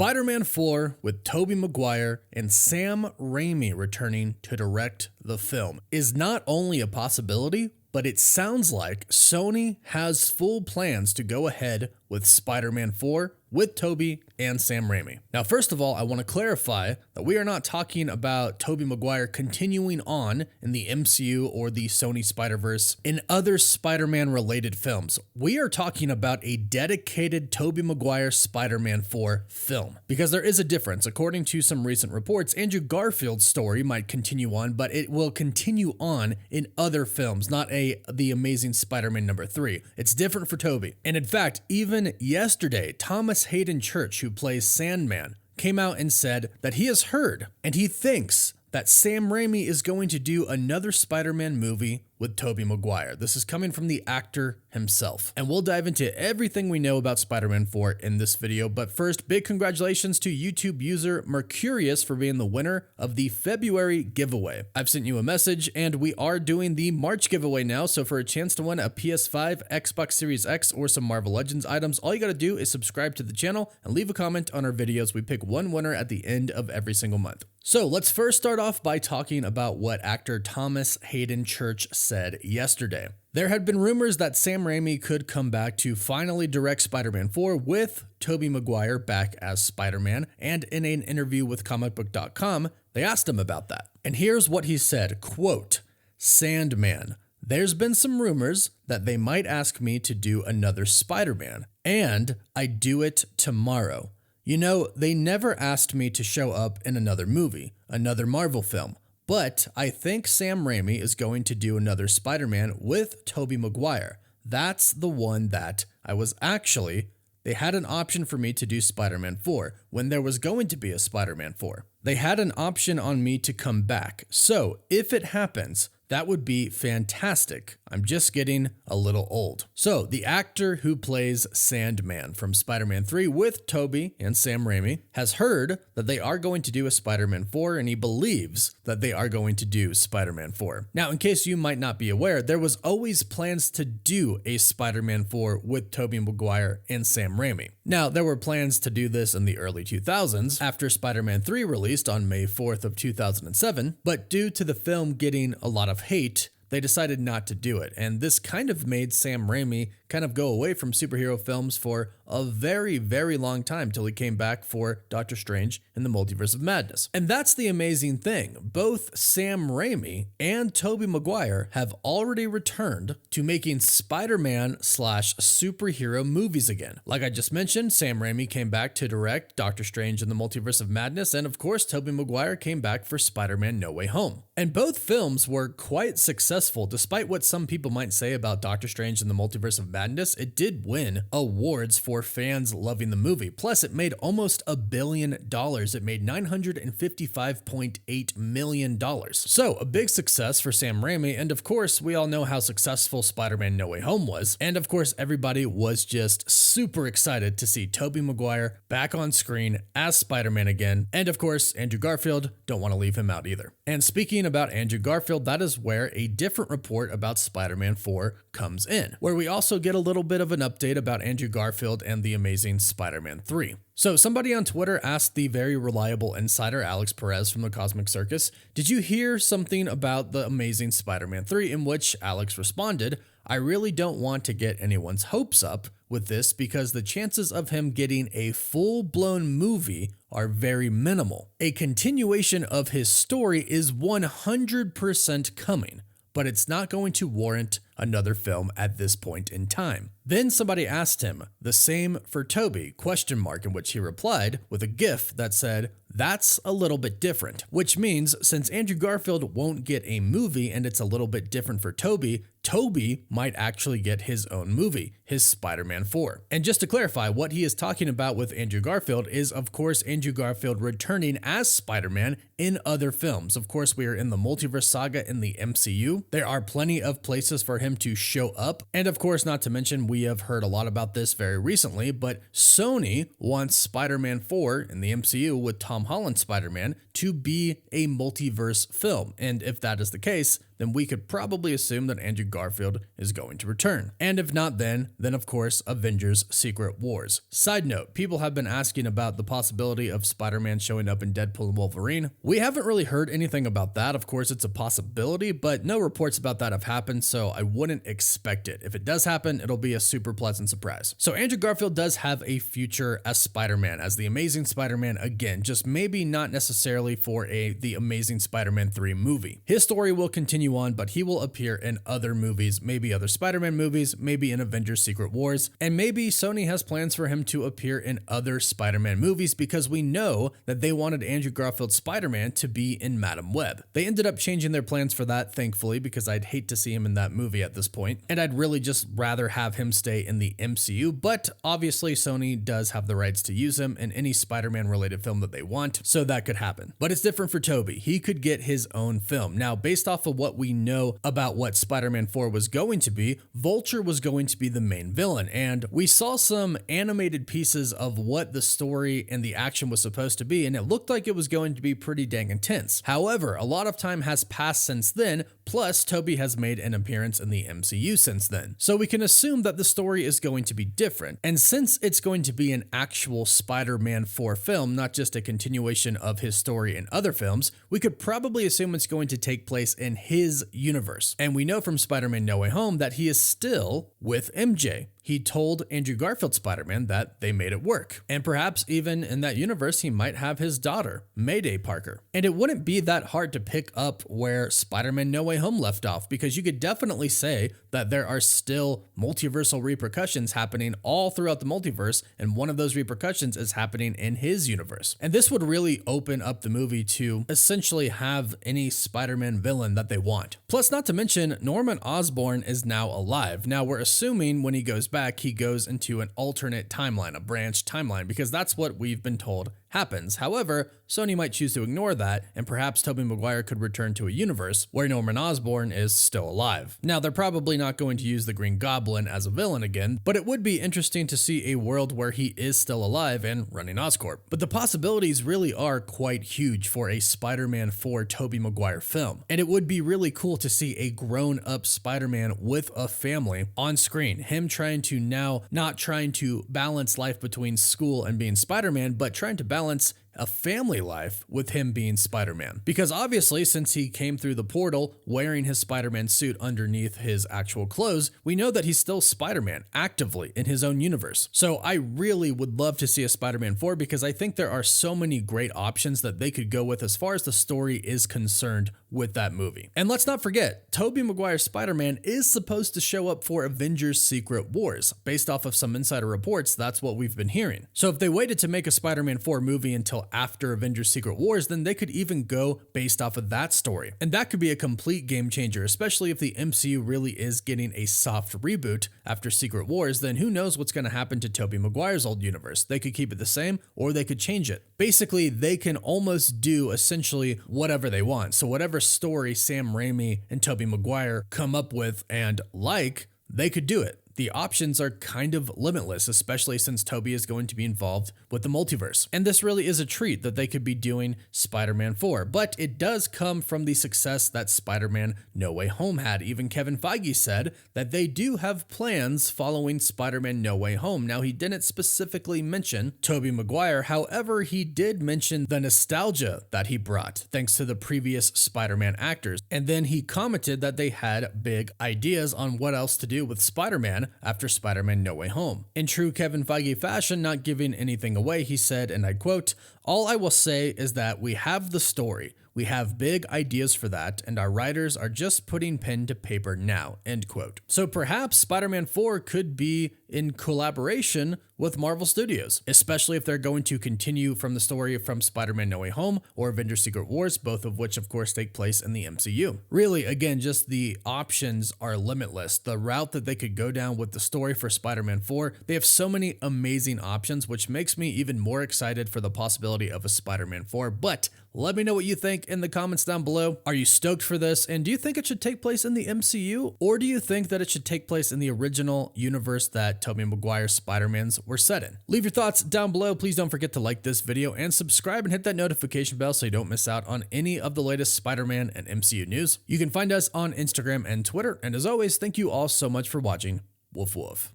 Spider-Man 4 with Tobey Maguire and Sam Raimi returning to direct the film is not only a possibility, but it sounds like Sony has full plans to go ahead with Spider-Man 4 with Tobey and Sam Raimi. Now, first of all, I want to clarify that we are not talking about Tobey Maguire continuing on in the MCU or the Sony Spider-Verse in other Spider-Man related films. We are talking about a dedicated Tobey Maguire Spider-Man 4 film, because there is a difference. According to some recent reports, Andrew Garfield's story might continue on, but it will continue on in other films, not The Amazing Spider-Man number 3. It's different for Tobey. And in fact, even yesterday, Thomas Hayden Church, who plays Sandman, came out and said that he has heard and he thinks that Sam Raimi is going to do another Spider-Man movie with Tobey Maguire. This is coming from the actor himself. And we'll dive into everything we know about Spider-Man 4 in this video. But first, big congratulations to YouTube user Mercurius for being the winner of the February giveaway. I've sent you a message and we are doing the March giveaway now. So for a chance to win a PS5, Xbox Series X, or some Marvel Legends items, all you gotta do is subscribe to the channel and leave a comment on our videos. We pick one winner at the end of every single month. So let's first start off by talking about what actor Thomas Hayden Church said yesterday. There had been rumors that Sam Raimi could come back to finally direct Spider-Man 4 with Tobey Maguire back as Spider-Man, and in an interview with comicbook.com, they asked him about that. And here's what he said, quote, "Sandman, there's been some rumors that they might ask me to do another Spider-Man, and I'd do it tomorrow. You know, they never asked me to show up in another movie, another Marvel film, but I think Sam Raimi is going to do another Spider-Man with Tobey Maguire. That's the one that they had an option for me to do Spider-Man 4 when there was going to be a Spider-Man 4. They had an option on me to come back. So if it happens, that would be fantastic. I'm just getting a little old." So the actor who plays Sandman from Spider-Man 3 with Tobey and Sam Raimi has heard that they are going to do a Spider-Man 4, and he believes that they are going to do Spider-Man 4. Now, in case you might not be aware, there was always plans to do a Spider-Man 4 with Tobey Maguire and Sam Raimi. Now, there were plans to do this in the early 2000s after Spider-Man 3 released on May 4th of 2007, but due to the film getting a lot of hate, they decided not to do it, and this kind of made Sam Raimi kind of go away from superhero films for a very, very long time till he came back for Doctor Strange in the Multiverse of Madness. And that's the amazing thing. Both Sam Raimi and Tobey Maguire have already returned to making Spider-Man/superhero movies again. Like I just mentioned, Sam Raimi came back to direct Doctor Strange in the Multiverse of Madness, and of course, Tobey Maguire came back for Spider-Man No Way Home. And both films were quite successful, despite what some people might say about Doctor Strange in the Multiverse of Madness. It did win awards for fans loving the movie. Plus, it made almost $1 billion. It made $955.8 million. So, a big success for Sam Raimi, and of course, we all know how successful Spider-Man No Way Home was. And of course, everybody was just super excited to see Tobey Maguire back on screen as Spider-Man again. And of course, Andrew Garfield, don't want to leave him out either. And speaking about Andrew Garfield, that is where a different report about Spider-Man 4 comes in, where we also get a little bit of an update about Andrew Garfield and The Amazing Spider-Man 3. So somebody on Twitter asked the very reliable insider Alex Perez from the Cosmic Circus, "Did you hear something about The Amazing Spider-Man 3?" In which Alex responded, "I really don't want to get anyone's hopes up with this because the chances of him getting a full-blown movie are very minimal. A continuation of his story is 100% coming, but it's not going to warrant another film at this point in time." Then somebody asked him, "The same for Tobey?" in which he replied with a GIF that said, "That's a little bit different," which means since Andrew Garfield won't get a movie and it's a little bit different for Tobey, Tobey might actually get his own movie, his Spider-Man 4. And just to clarify, what he is talking about with Andrew Garfield is, of course, Andrew Garfield returning as Spider-Man in other films. Of course, we are in the multiverse saga in the MCU. There are plenty of places for him to show up. And of course, not to mention, we have heard a lot about this very recently, but Sony wants Spider-Man 4 in the MCU with Tom Holland's Spider-Man to be a multiverse film. And if that is the case, then we could probably assume that Andrew Garfield is going to return. And if not then of course Avengers Secret Wars. Side note, people have been asking about the possibility of Spider-Man showing up in Deadpool and Wolverine. We haven't really heard anything about that. Of course, it's a possibility, but no reports about that have happened, so I wouldn't expect it. If it does happen, it'll be a super pleasant surprise. So Andrew Garfield does have a future as Spider-Man, as the Amazing Spider-Man again, just maybe not necessarily for the Amazing Spider-Man 3 movie. His story will continue on, but he will appear in other movies, maybe other Spider-Man movies, maybe in Avengers Secret Wars, and maybe Sony has plans for him to appear in other Spider-Man movies because we know that they wanted Andrew Garfield's Spider-Man to be in Madam Web. They ended up changing their plans for that, thankfully, because I'd hate to see him in that movie at this point, and I'd really just rather have him stay in the MCU, but obviously Sony does have the rights to use him in any Spider-Man related film that they want, so that could happen. But it's different for Tobey. He could get his own film. Now, based off of what we know about what Spider-Man 4 was going to be, Vulture was going to be the main villain, and we saw some animated pieces of what the story and the action was supposed to be, and it looked like it was going to be pretty dang intense. However, a lot of time has passed since then, plus Tobey has made an appearance in the MCU since then. So we can assume that the story is going to be different. And since it's going to be an actual Spider-Man 4 film, not just a continuation of his story in other films, we could probably assume it's going to take place in his universe. And we know from Spider-Man No Way Home that he is still with MJ. He told Andrew Garfield's Spider-Man that they made it work. And perhaps even in that universe, he might have his daughter, Mayday Parker. And it wouldn't be that hard to pick up where Spider-Man No Way Home left off, because you could definitely say that there are still multiversal repercussions happening all throughout the multiverse, and one of those repercussions is happening in his universe. And this would really open up the movie to essentially have any Spider-Man villain that they want. Plus, not to mention, Norman Osborn is now alive. Now, we're assuming when he goes back, he goes into an alternate timeline, a branch timeline, because that's what we've been told happens. However, Sony might choose to ignore that, and perhaps Tobey Maguire could return to a universe where Norman Osborn is still alive. Now, they're probably not going to use the Green Goblin as a villain again, but it would be interesting to see a world where he is still alive and running Oscorp. But the possibilities really are quite huge for a Spider-Man 4 Tobey Maguire film, and it would be really cool to see a grown-up Spider-Man with a family on screen, him trying to now not trying to balance life between school and being Spider-Man, but trying to balance a family life with him being Spider-Man. Because obviously, since he came through the portal wearing his Spider-Man suit underneath his actual clothes, we know that he's still Spider-Man actively in his own universe. So I really would love to see a Spider-Man 4 because I think there are so many great options that they could go with as far as the story is concerned with that movie. And let's not forget, Tobey Maguire's Spider-Man is supposed to show up for Avengers Secret Wars. Based off of some insider reports, that's what we've been hearing. So if they waited to make a Spider-Man 4 movie until after Avengers Secret Wars, then they could even go based off of that story. And that could be a complete game changer, especially if the MCU really is getting a soft reboot after Secret Wars, then who knows what's going to happen to Tobey Maguire's old universe. They could keep it the same or they could change it. Basically, they can almost do essentially whatever they want. So whatever story Sam Raimi and Tobey Maguire come up with and like, they could do it. The options are kind of limitless, especially since Tobey is going to be involved with the multiverse. And this really is a treat that they could be doing Spider-Man 4, but it does come from the success that Spider-Man No Way Home had. Even Kevin Feige said that they do have plans following Spider-Man No Way Home. Now, he didn't specifically mention Tobey Maguire, however, he did mention the nostalgia that he brought thanks to the previous Spider-Man actors. And then he commented that they had big ideas on what else to do with Spider-Man after Spider-Man No Way Home. In true Kevin Feige fashion, not giving anything away, he said, and I quote, "All I will say is that we have the story. We have big ideas for that, and our writers are just putting pen to paper now," end quote. So perhaps Spider-Man 4 could be in collaboration with Marvel Studios, especially if they're going to continue from the story from Spider-Man No Way Home or Avengers Secret Wars, both of which of course take place in the MCU. Really, again, just the options are limitless. The route that they could go down with the story for Spider-Man 4, they have so many amazing options, which makes me even more excited for the possibility of a Spider-Man 4. But Let me know what you think in the comments down below. Are you stoked for this? And do you think it should take place in the MCU? Or do you think that it should take place in the original universe that Tobey Maguire's Spider-Mans were set in? Leave your thoughts down below. Please don't forget to like this video and subscribe and hit that notification bell so you don't miss out on any of the latest Spider-Man and MCU news. You can find us on Instagram and Twitter. And as always, thank you all so much for watching. Woof woof.